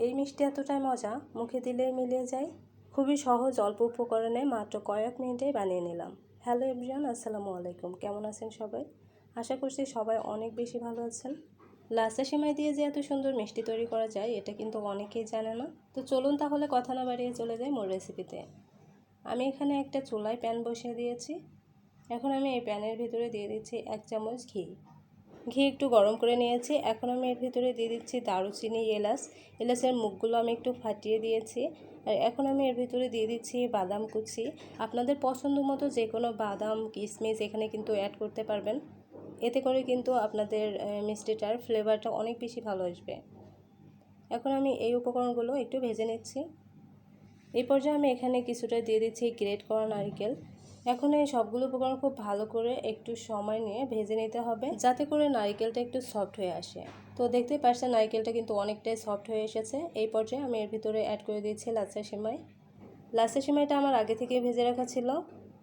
এই মিষ্টি এতটাই মজা, মুখে দিলেই মিলিয়ে যায়। খুবই সহজ, অল্প উপকরণে মাত্র কয়েক মিনিটেই বানিয়ে নিলাম। হ্যালো এভরিওয়ান, আসসালামু আলাইকুম। কেমন আছেন সবাই? আশা করছি সবাই অনেক বেশি ভালো আছেন। লাচ্ছা সেমাই দিয়ে যে এত সুন্দর মিষ্টি তৈরি করা যায় এটা কিন্তু অনেকেই জানে না। তো চলুন তাহলে কথা না বাড়িয়ে চলে যাই মূল রেসিপিতে। আমি এখানে একটা চুলায় প্যান বসিয়ে দিয়েছি। এখন আমি এই প্যানের ভিতরে দিয়ে দিচ্ছি 1 চামচ ঘি। ঘি একটু গরম করে নিয়েছি। এখন আমি এর ভিতরে দিয়ে দিচ্ছি দারুচিনি, এলাচের মুখগুলো আমি একটু ফাটিয়ে দিয়েছি। আর এখন আমি এর ভিতরে দিয়ে দিচ্ছি বাদাম কুচি। আপনাদের পছন্দ মতো যে কোনো বাদাম, কিশমিশ এখানে কিন্তু অ্যাড করতে পারবেন। এতে করে কিন্তু আপনাদের মিষ্টিটার ফ্লেভারটা অনেক বেশি ভালো আসবে। এখন আমি এই উপকরণগুলো একটু ভেজে নিচ্ছি। এই পর্যায়ে আমি এখানে কিছুটা দিয়ে দিচ্ছি গ্রেট করা নারকেল। এখন এই সবগুলো উপকরণ খুব ভালো করে একটু সময় নিয়ে ভেজে নিতে হবে, যাতে করে নারকেলটা একটু সফট হয়ে আসে। তো দেখতেই পাচ্ছেন নারকেলটা কিন্তু অনেকটাই সফট হয়ে এসেছে। এই পর্যায়ে আমি এর ভিতরে অ্যাড করে দিয়েছি লাচ্ছা সেমাই। লাচ্ছা সেমাইটা আমার আগে থেকে ভেজে রাখা ছিল,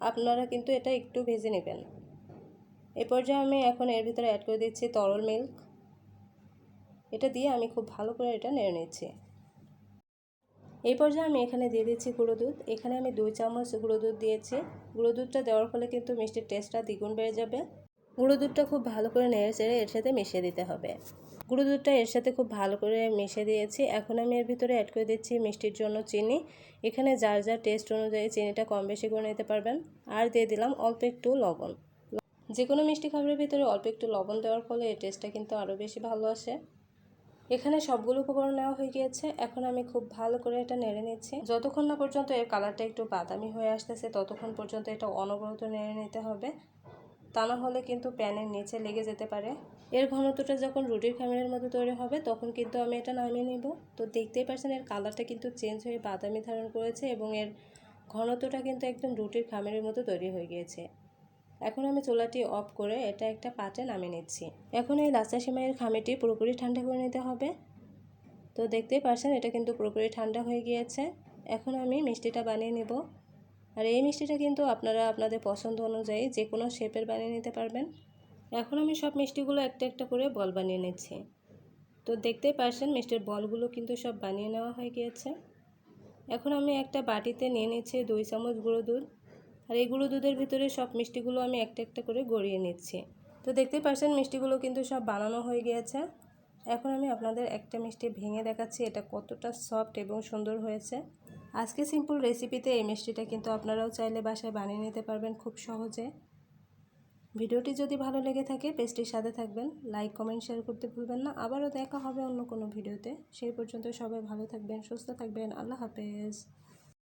আপনারা কিন্তু এটা একটু ভেজে নেবেন। এই পর্যায়ে আমি এখন এর ভিতরে অ্যাড করে দিচ্ছি তরল মিল্ক। এটা দিয়ে আমি খুব ভালো করে এটা নেড়ে নিচ্ছি। এই পর্যায়ে আমি এখানে দিয়ে দিচ্ছি গুঁড়ো দুধ। এখানে আমি 2 চামচ গুঁড়ো দুধ দিয়েছি। গুঁড়ো দুধটা দেওয়ার ফলে কিন্তু মিষ্টির টেস্টটা দ্বিগুণ বেড়ে যাবে। গুঁড়ো দুধটা খুব ভালো করে নেড়ে চেড়ে এর সাথে মিশিয়ে দিতে হবে। গুঁড়ো দুধটা এর সাথে খুব ভালো করে মিশিয়ে দিয়েছি। এখন আমি এর ভিতরে অ্যাড করে দিচ্ছি মিষ্টির জন্য চিনি। এখানে যার যার টেস্ট অনুযায়ী চিনিটা কম বেশি করে নিতে পারবেন। আর দিয়ে দিলাম অল্প একটু লবণ। যে কোনো মিষ্টি খাবারের ভিতরে অল্প একটু লবণ দেওয়ার ফলে এর টেস্টটা কিন্তু আরও বেশি ভালো আসে। এখানে সবগুলো উপকরণ নেওয়া হয়ে গিয়েছে। এখন আমি খুব ভালো করে এটা নেড়ে নিচ্ছি। যতক্ষণ না পর্যন্ত এর কালারটা একটু বাদামি হয়ে আসতেছে ততক্ষণ পর্যন্ত এটা অনবরত নেড়ে নিতে হবে, তা না হলে কিন্তু প্যানের নিচে লেগে যেতে পারে। এর ঘনত্বটা যখন রুটির খামিরের মতো তৈরি হবে তখন কিন্তু আমি এটা নামিয়ে নিব। তো দেখতেই পাচ্ছেন এর কালারটা কিন্তু চেঞ্জ হয়ে বাদামি ধারণ করেছে এবং এর ঘনত্বটা কিন্তু একদম রুটির খামিরের মতো তৈরি হয়ে গিয়েছে। এখন আমি চুলাটি অফ করে এটা একটা পাত্রে নামিয়ে নিচ্ছি। এখন এই লাচ্ছা সেমাইয়ের খামিরটি পুরোপুরি ঠান্ডা করে নিতে হবে। তো দেখতেই পাচ্ছেন এটা কিন্তু পুরোপুরি ঠান্ডা হয়ে গিয়েছে। এখন আমি মিষ্টিটা বানিয়ে নেব। আর এই মিষ্টিটা কিন্তু আপনারা আপনাদের পছন্দ অনুযায়ী যে কোনো শেপের বানিয়ে নিতে পারবেন। এখন আমি সব মিষ্টিগুলো একটা একটা করে বল বানিয়ে নিচ্ছি। তো দেখতেই পাচ্ছেন মিষ্টির বলগুলো কিন্তু সব বানিয়ে নেওয়া হয়ে গিয়েছে। এখন আমি একটা বাটিতে নিয়ে নিচ্ছি 2 চামচ গুঁড়ো দুধ। আর এই গুঁড়ো দুধের ভিতরে সব মিষ্টিগুলো আমি একটা একটা করে গড়িয়ে নিচ্ছি। তো দেখতেই পাচ্ছেন মিষ্টিগুলো কিন্তু সব বানানো হয়ে গিয়েছে। এখন আমি আপনাদের একটা মিষ্টি ভেঙে দেখাচ্ছি এটা কতটা সফট এবং সুন্দর হয়েছে। আজকে সিম্পল রেসিপিতে এই মিষ্টিটা কিন্তু আপনারাও চাইলে বাসায় বানিয়ে নিতে পারবেন খুব সহজে। ভিডিওটি যদি ভালো লেগে থাকে পেজটির সাথে থাকবেন, লাইক কমেন্ট শেয়ার করতে ভুলবেন না। আবারও দেখা হবে অন্য কোনো ভিডিওতে। সেই পর্যন্ত সবাই ভালো থাকবেন, সুস্থ থাকবেন। আল্লাহ হাফেজ।